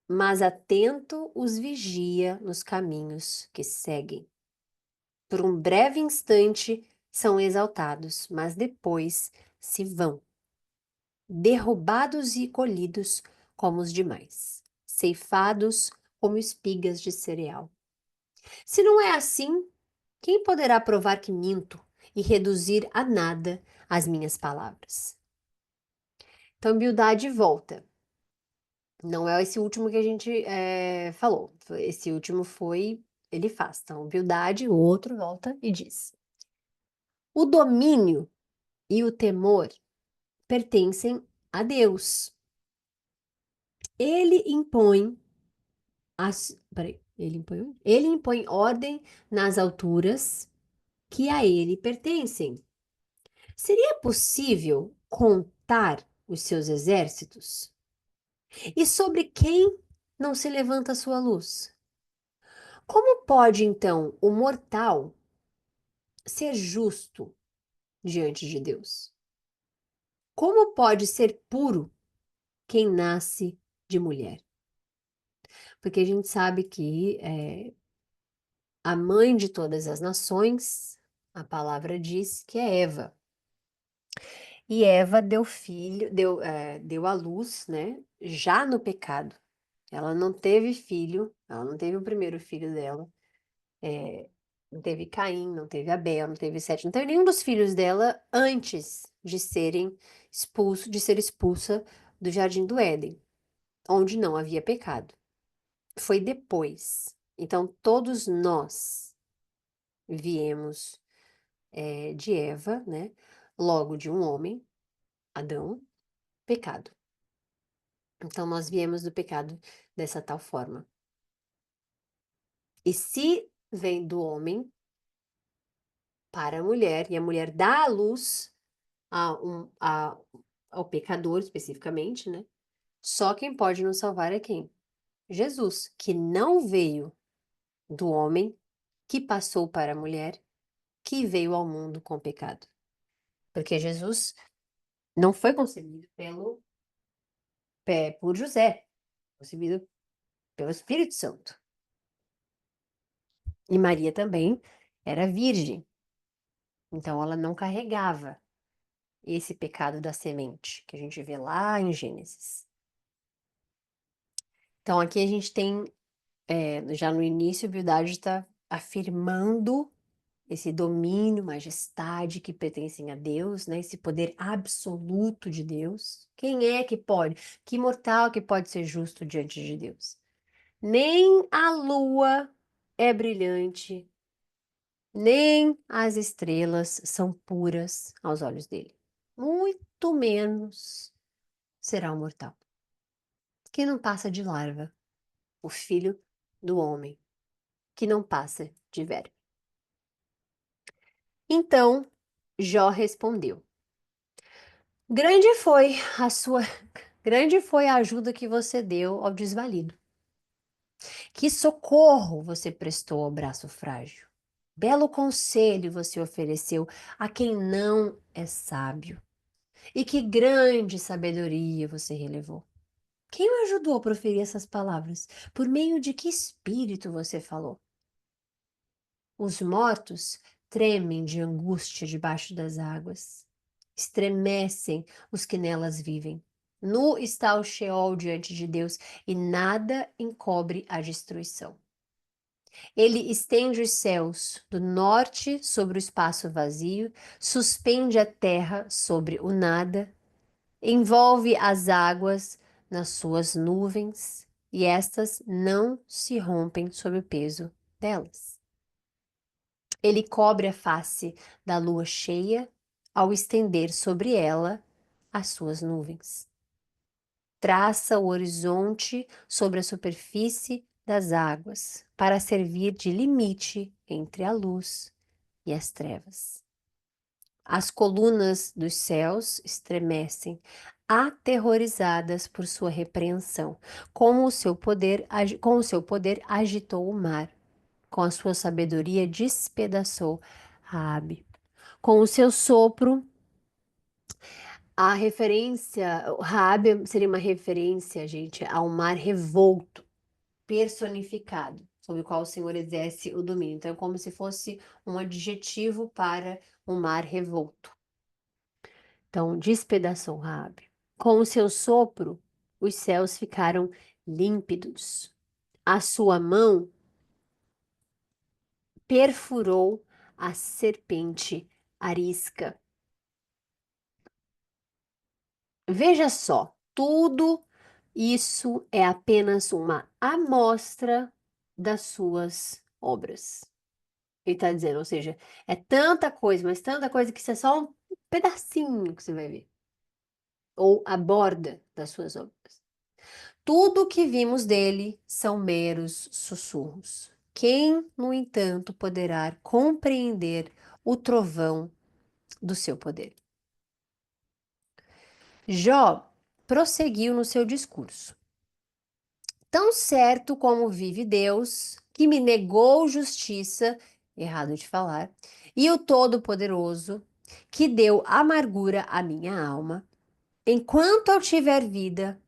mas atento os vigia nos caminhos que seguem. Por um breve instante são exaltados, mas depois se vão, derrubados e colhidos como os demais, ceifados como espigas de cereal. Se não é assim, quem poderá provar que minto e reduzir a nada as minhas palavras? Então, Bildade volta. Não é esse último que a gente falou. Esse último foi, ele faz. Então, Bildade, o outro volta e diz: o domínio e o temor pertencem a Deus. Ele impõe ele impõe ordem nas alturas que a ele pertencem. Seria possível contar os seus exércitos? E sobre quem não se levanta a sua luz? Como pode, então, o mortal ser justo diante de Deus? Como pode ser puro quem nasce de mulher? Porque a gente sabe que a mãe de todas as nações, a palavra diz que é Eva. E Eva deu filho, deu à luz, né? Já no pecado. Ela não teve filho, ela não teve o primeiro filho dela. Não teve Caim, não teve Abel, não teve Sete, não teve nenhum dos filhos dela antes de de ser expulsa do Jardim do Éden, onde não havia pecado. Foi depois. Então, todos nós viemos de Eva, né? Logo de um homem, Adão, pecado. Então, nós viemos do pecado dessa tal forma. E se vem do homem para a mulher, e a mulher dá à luz ao pecador especificamente, né? Só quem pode nos salvar é quem? Jesus, que não veio do homem, que passou para a mulher, que veio ao mundo com pecado. Porque Jesus não foi concebido por José, concebido pelo Espírito Santo. E Maria também era virgem, então ela não carregava esse pecado da semente que a gente vê lá em Gênesis. Então aqui a gente tem, já no início, a Bildade está afirmando esse domínio, majestade que pertencem a Deus, né? Esse poder absoluto de Deus. Quem é que pode? Que mortal que pode ser justo diante de Deus? Nem a lua é brilhante, nem as estrelas são puras aos olhos dele. Muito menos será o mortal, que não passa de larva, o filho do homem, que não passa de verme. Então Jó respondeu: Grande foi a sua, grande foi a ajuda que você deu ao desvalido. Que socorro você prestou ao braço frágil. Belo conselho você ofereceu a quem não é sábio. E que grande sabedoria você relevou. Quem o ajudou a proferir essas palavras? Por meio de que espírito você falou? Os mortos tremem de angústia debaixo das águas. Estremecem os que nelas vivem. Nu está o Sheol diante de Deus e nada encobre a destruição. Ele estende os céus do norte sobre o espaço vazio, suspende a terra sobre o nada, envolve as águas nas suas nuvens e estas não se rompem sob o peso delas. Ele cobre a face da lua cheia ao estender sobre ela as suas nuvens. Traça o horizonte sobre a superfície das águas para servir de limite entre a luz e as trevas. As colunas dos céus estremecem, aterrorizadas por sua repreensão. Com o seu poder agitou o mar, com a sua sabedoria despedaçou Raabe. Com o seu sopro, a referência, Raabe seria uma referência, gente, ao mar revolto, personificado, sobre o qual o Senhor exerce o domínio. Então, é como se fosse um adjetivo para um mar revolto. Então, despedaçou Raabe. Com o seu sopro, os céus ficaram límpidos. A sua mão perfurou a serpente arisca. Veja só, tudo isso é apenas uma amostra das suas obras. Ele está dizendo, ou seja, é tanta coisa, mas tanta coisa que isso é só um pedacinho que você vai ver. Ou a borda das suas obras. Tudo o que vimos dele são meros sussurros. Quem, no entanto, poderá compreender o trovão do seu poder? Jó prosseguiu no seu discurso. Tão certo como vive Deus, que me negou justiça, errado de falar, e o Todo-Poderoso, que deu amargura à minha alma, enquanto eu tiver vida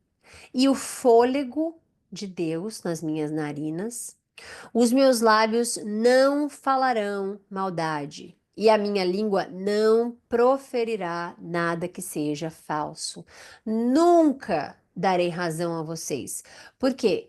e o fôlego de Deus nas minhas narinas, os meus lábios não falarão maldade, e a minha língua não proferirá nada que seja falso. Nunca darei razão a vocês. Porque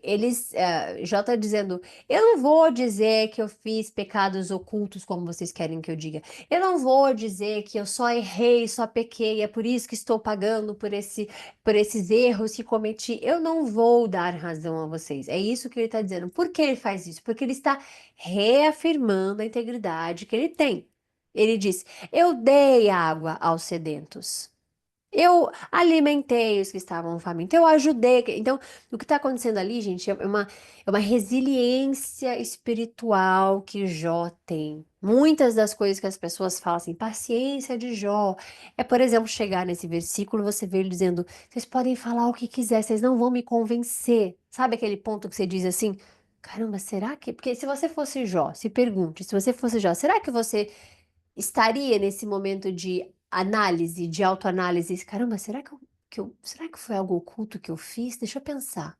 Jó está dizendo, eu não vou dizer que eu fiz pecados ocultos, como vocês querem que eu diga. Eu não vou dizer que eu só errei, só pequei, é por isso que estou pagando por esses erros que cometi. Eu não vou dar razão a vocês. É isso que ele está dizendo. Por que ele faz isso? Porque ele está reafirmando a integridade que ele tem. Ele diz: Eu dei água aos sedentos. Eu alimentei os que estavam famintos, eu ajudei. Então, o que está acontecendo ali, gente, é uma resiliência espiritual que Jó tem. Muitas das coisas que as pessoas falam assim, paciência de Jó, é, por exemplo, chegar nesse versículo, você vê ele dizendo: vocês podem falar o que quiser, vocês não vão me convencer. Sabe aquele ponto que você diz assim: caramba, será que. Porque se você fosse Jó, se pergunte, se você fosse Jó, será que você estaria nesse momento de análise, de autoanálise? Caramba, será que foi algo oculto que eu fiz? Deixa eu pensar.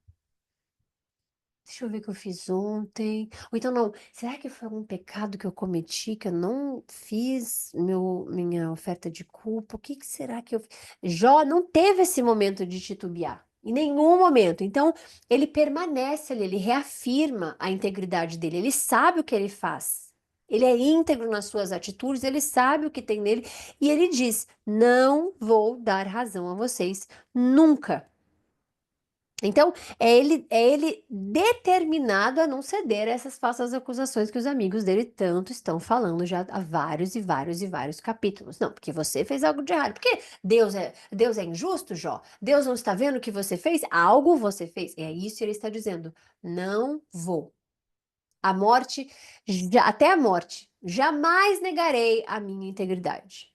Deixa eu ver o que eu fiz ontem. Ou então, não, será que foi algum pecado que eu cometi que eu não fiz minha oferta de culpa? O que que será que eu fiz? Jó não teve esse momento de titubear. Em nenhum momento. Então, ele permanece ali, ele reafirma a integridade dele. Ele sabe o que ele faz. Ele é íntegro nas suas atitudes, ele sabe o que tem nele. E ele diz: Não vou dar razão a vocês nunca. Então, é ele determinado a não ceder a essas falsas acusações que os amigos dele tanto estão falando já há vários e vários e vários capítulos. Não, porque você fez algo de errado. Porque Deus é injusto, Jó? Deus não está vendo o que você fez? Algo você fez. É isso que ele está dizendo. Não vou. A morte, até a morte, jamais negarei a minha integridade.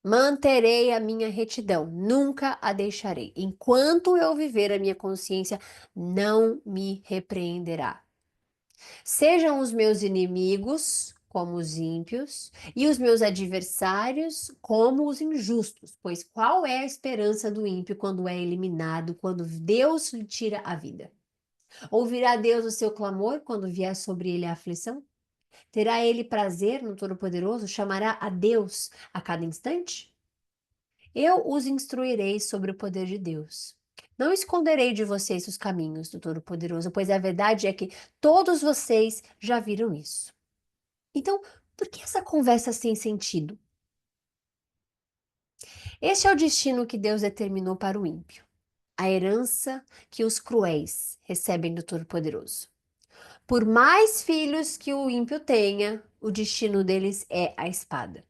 Manterei a minha retidão, nunca a deixarei. Enquanto eu viver, a minha consciência não me repreenderá. Sejam os meus inimigos como os ímpios, e os meus adversários como os injustos. Pois qual é a esperança do ímpio quando é eliminado, quando Deus lhe tira a vida? Ouvirá Deus o seu clamor quando vier sobre ele a aflição? Terá ele prazer no Todo-Poderoso? Chamará a Deus a cada instante? Eu os instruirei sobre o poder de Deus. Não esconderei de vocês os caminhos do Todo-Poderoso, pois a verdade é que todos vocês já viram isso. Então, por que essa conversa sem sentido? Este é o destino que Deus determinou para o ímpio, a herança que os cruéis recebem do Todo-Poderoso. Por mais filhos que o ímpio tenha, o destino deles é a espada.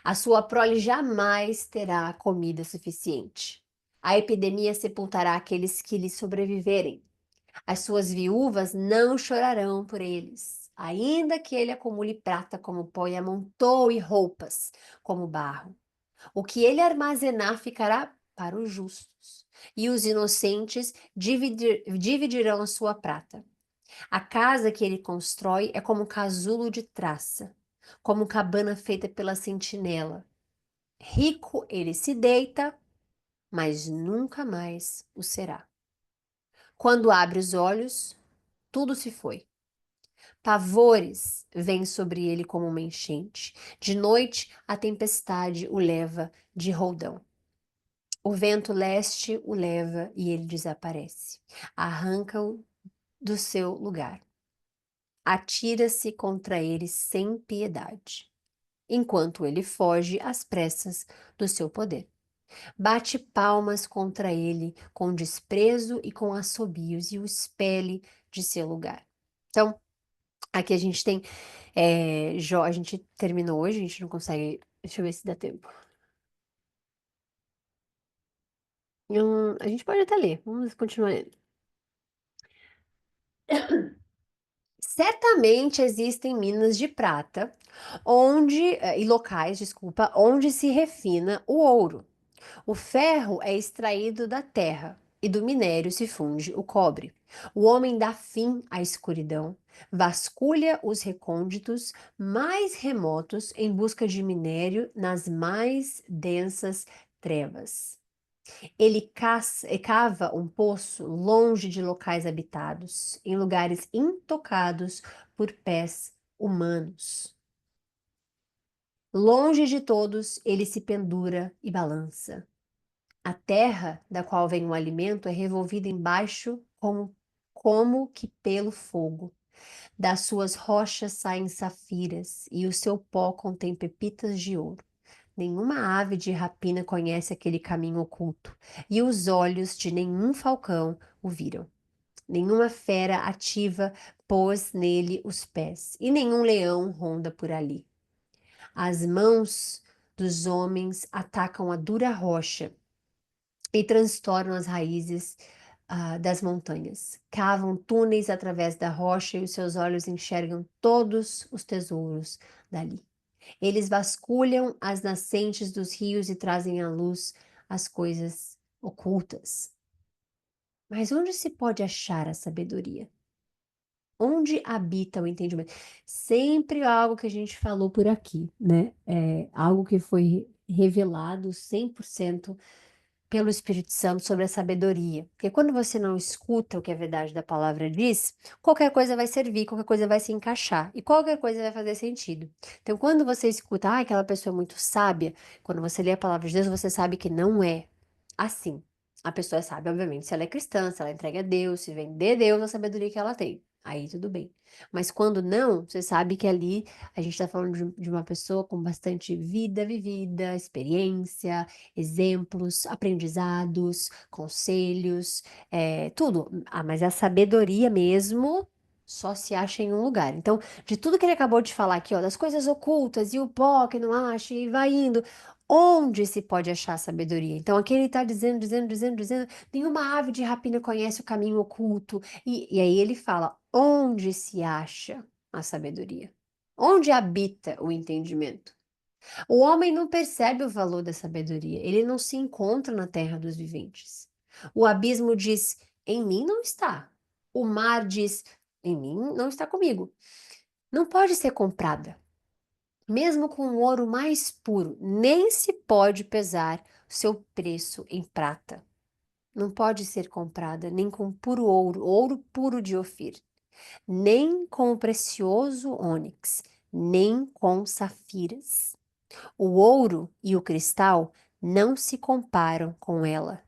A sua prole jamais terá comida suficiente. A epidemia sepultará aqueles que lhe sobreviverem. As suas viúvas não chorarão por eles, ainda que ele acumule prata como pó e amontoe roupas como barro. O que ele armazenar ficará para os justos, e os inocentes dividirão a sua prata. A casa que ele constrói é como um casulo de traça, como cabana feita pela sentinela. Rico ele se deita, mas nunca mais o será. Quando abre os olhos, tudo se foi. Pavores vêm sobre ele como uma enchente. De noite, a tempestade o leva de roldão. O vento leste o leva e ele desaparece. Arranca-o do seu lugar. Atira-se contra ele sem piedade, enquanto ele foge às pressas do seu poder. Bate palmas contra ele com desprezo e com assobios e o expele de seu lugar. Então, aqui a gente tem Jó, a gente terminou hoje, a gente não consegue. Deixa eu ver se dá tempo. A gente pode até ler, vamos continuar lendo. Certamente existem minas de prata e locais, desculpa, onde se refina o ouro. O ferro é extraído da terra e do minério se funde o cobre. O homem dá fim à escuridão, vasculha os recônditos mais remotos em busca de minério nas mais densas trevas. Ele cava um poço longe de locais habitados, em lugares intocados por pés humanos. Longe de todos, ele se pendura e balança. A terra da qual vem o alimento é revolvida embaixo como que pelo fogo. Das suas rochas saem safiras, e o seu pó contém pepitas de ouro. Nenhuma ave de rapina conhece aquele caminho oculto, e os olhos de nenhum falcão o viram. Nenhuma fera ativa pôs nele os pés, e nenhum leão ronda por ali. As mãos dos homens atacam a dura rocha e transtornam as raízes das montanhas. Cavam túneis através da rocha e os seus olhos enxergam todos os tesouros dali. Eles vasculham as nascentes dos rios e trazem à luz as coisas ocultas. Mas onde se pode achar a sabedoria? Onde habita o entendimento? Sempre algo que a gente falou por aqui, né? É algo que foi revelado 100% pelo Espírito Santo sobre a sabedoria. Porque quando você não escuta o que a verdade da palavra diz, qualquer coisa vai servir, qualquer coisa vai se encaixar e qualquer coisa vai fazer sentido. Então, quando você escuta, aquela pessoa é muito sábia, quando você lê a palavra de Deus, você sabe que não é assim. A pessoa é sábia, obviamente, se ela é cristã, se ela entrega a Deus, se vem de Deus a sabedoria que ela tem. Aí tudo bem. Mas quando não, você sabe que ali a gente está falando de uma pessoa com bastante vida vivida, experiência, exemplos, aprendizados, conselhos, tudo. Mas a sabedoria mesmo só se acha em um lugar. Então, de tudo que ele acabou de falar aqui, ó, das coisas ocultas e o pó que não acha e vai indo, onde se pode achar a sabedoria? Então, aqui ele está dizendo, nenhuma ave de rapina conhece o caminho oculto. E aí ele fala, onde se acha a sabedoria? Onde habita o entendimento? O homem não percebe o valor da sabedoria, ele não se encontra na terra dos viventes. O abismo diz: em mim não está. O mar diz: em mim não está comigo. Não pode ser comprada. Mesmo com o ouro mais puro, nem se pode pesar o seu preço em prata. Não pode ser comprada nem com puro ouro, ouro puro de Ofir, nem com o precioso ônix, nem com safiras. O ouro e o cristal não se comparam com ela,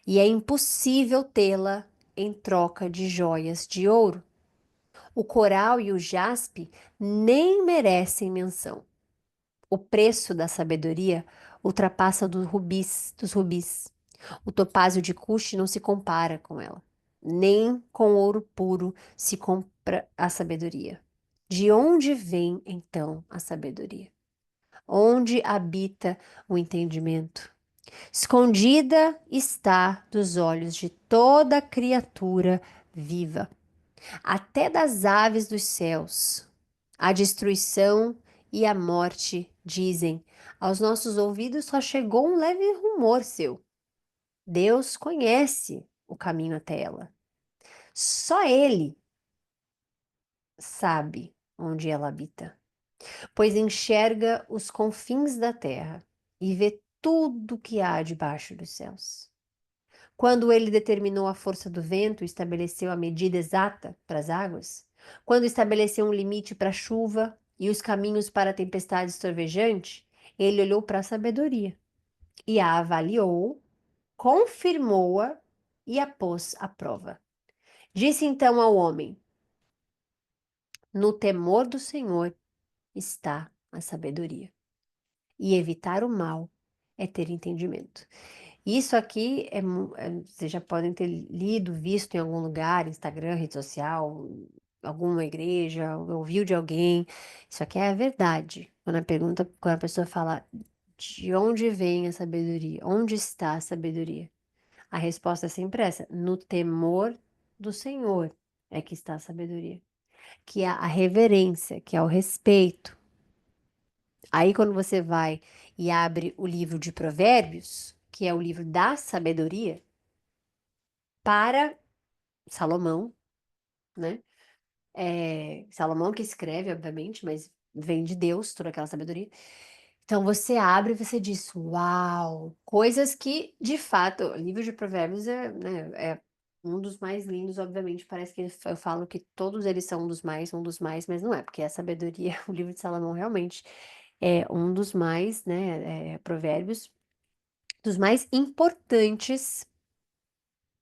e é impossível tê-la em troca de joias de ouro. O coral e o jaspe nem merecem menção. O preço da sabedoria ultrapassa dos rubis. O topázio de Cuxi não se compara com ela. Nem com ouro puro se compra a sabedoria. De onde vem então a sabedoria? Onde habita o entendimento? Escondida está dos olhos de toda criatura viva, até das aves dos céus. A destruição e a morte dizem: aos nossos ouvidos só chegou um leve rumor seu. Deus conhece o caminho até ela. Só Ele sabe onde ela habita, pois enxerga os confins da terra e vê tudo que há debaixo dos céus. Quando ele determinou a força do vento e estabeleceu a medida exata para as águas, quando estabeleceu um limite para a chuva e os caminhos para a tempestade estorvejante, ele olhou para a sabedoria e a avaliou, confirmou-a e a pôs à prova. Disse então ao homem: no temor do Senhor está a sabedoria, e evitar o mal é ter entendimento. Isso aqui vocês já podem ter lido, visto em algum lugar, Instagram, rede social, alguma igreja, ouviu de alguém. Isso aqui é a verdade. Quando a pessoa fala de onde vem a sabedoria, onde está a sabedoria? A resposta é sempre essa: no temor do Senhor é que está a sabedoria, que é a reverência, que é o respeito. Aí, quando você vai e abre o livro de Provérbios, que é o livro da sabedoria, para Salomão, né? Salomão que escreve, obviamente, mas vem de Deus toda aquela sabedoria. Então você abre e você diz, uau, coisas que, de fato, o livro de Provérbios é um dos mais lindos, obviamente, parece que eu falo que todos eles são um dos mais, mas não é, porque a sabedoria, o livro de Salomão realmente é um dos mais, né, Provérbios, dos mais importantes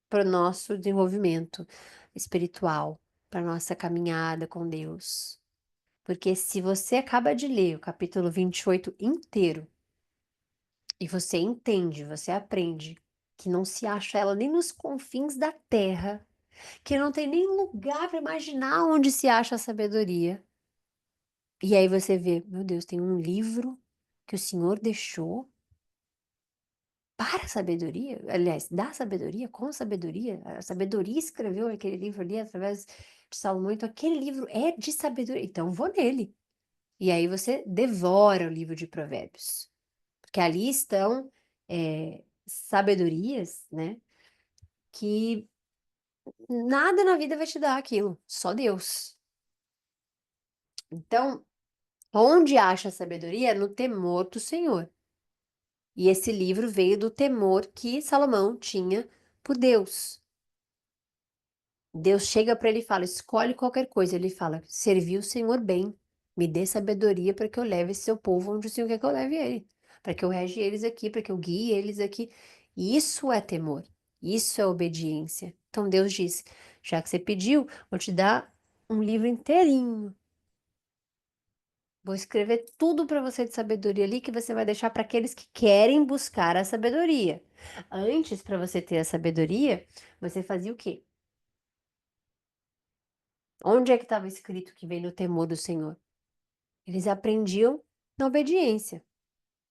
para o nosso desenvolvimento espiritual, para nossa caminhada com Deus. Porque se você acaba de ler o capítulo 28 inteiro e você entende, você aprende que não se acha ela nem nos confins da terra, que não tem nem lugar para imaginar onde se acha a sabedoria. E aí você vê, meu Deus, tem um livro que o Senhor deixou para a sabedoria, aliás, da sabedoria, com sabedoria. A sabedoria escreveu aquele livro ali através de Salomão, então aquele livro é de sabedoria, então vou nele. E aí você devora o livro de Provérbios, porque ali estão sabedorias, né, que nada na vida vai te dar aquilo, só Deus. Então, onde acha a sabedoria? No temor do Senhor. E esse livro veio do temor que Salomão tinha por Deus. Deus chega para ele e fala: escolhe qualquer coisa. Ele fala: servir o Senhor bem, me dê sabedoria para que eu leve esse seu povo onde o Senhor quer que eu leve ele, para que eu rege eles aqui, para que eu guie eles aqui. Isso é temor, isso é obediência. Então Deus diz: já que você pediu, vou te dar um livro inteirinho. Vou escrever tudo para você de sabedoria ali que você vai deixar para aqueles que querem buscar a sabedoria. Antes, para você ter a sabedoria, você fazia o quê? Onde é que estava escrito que vem no temor do Senhor? Eles aprendiam na obediência.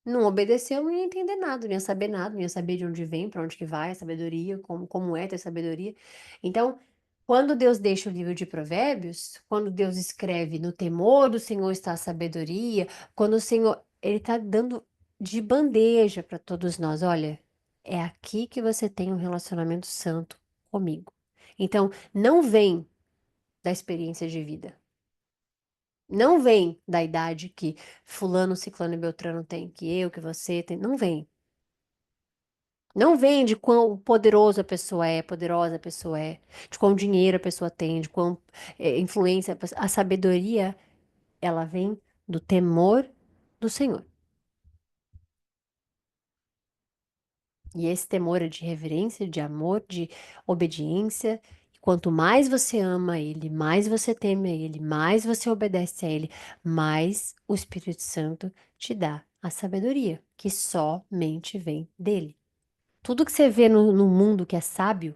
Não obedeceu, não ia entender nada, não ia saber nada, não ia saber de onde vem, para onde que vai a sabedoria, como é ter sabedoria. Então, quando Deus deixa o livro de Provérbios, quando Deus escreve no temor do Senhor está a sabedoria, quando o Senhor, ele está dando de bandeja para todos nós, olha, é aqui que você tem um relacionamento santo comigo. Então, não vem da experiência de vida. Não vem da idade que fulano, ciclano e beltrano tem, que eu, que você tem. Não vem. Não vem de quão poderoso a pessoa é, poderosa a pessoa é, de quão dinheiro a pessoa tem, de quão influência. A sabedoria, ela vem do temor do Senhor. E esse temor é de reverência, de amor, de obediência. E quanto mais você ama Ele, mais você teme a Ele, mais você obedece a Ele, mais o Espírito Santo te dá a sabedoria, que somente vem dele. Tudo que você vê no mundo que é sábio,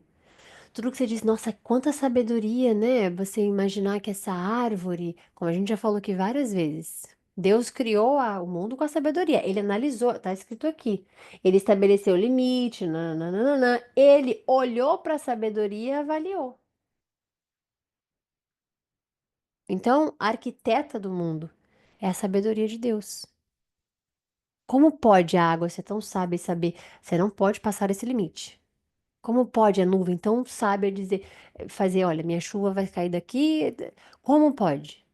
tudo que você diz, nossa, quanta sabedoria, né? Você imaginar que essa árvore, como a gente já falou aqui várias vezes, Deus criou o mundo com a sabedoria. Ele analisou, tá escrito aqui. Ele estabeleceu o limite, nananana. Ele olhou para a sabedoria e avaliou. Então, a arquiteta do mundo é a sabedoria de Deus. Como pode a água ser tão sábia e saber, você não pode passar esse limite? Como pode a nuvem tão sábia dizer, fazer, olha, minha chuva vai cair daqui? Como pode?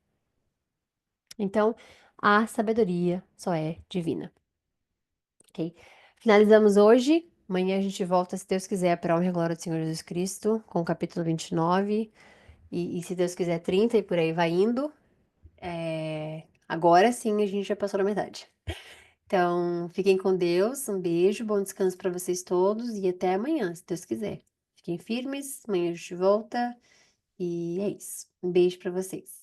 Então, a sabedoria só é divina, ok? Finalizamos hoje. Amanhã a gente volta, se Deus quiser, para a honra e glória do Senhor Jesus Cristo, com o capítulo 29. E se Deus quiser, 30 e por aí vai indo. Agora sim a gente já passou da metade. Então, fiquem com Deus. Um beijo, bom descanso para vocês todos e até amanhã, se Deus quiser. Fiquem firmes, amanhã a gente volta. E é isso. Um beijo pra vocês.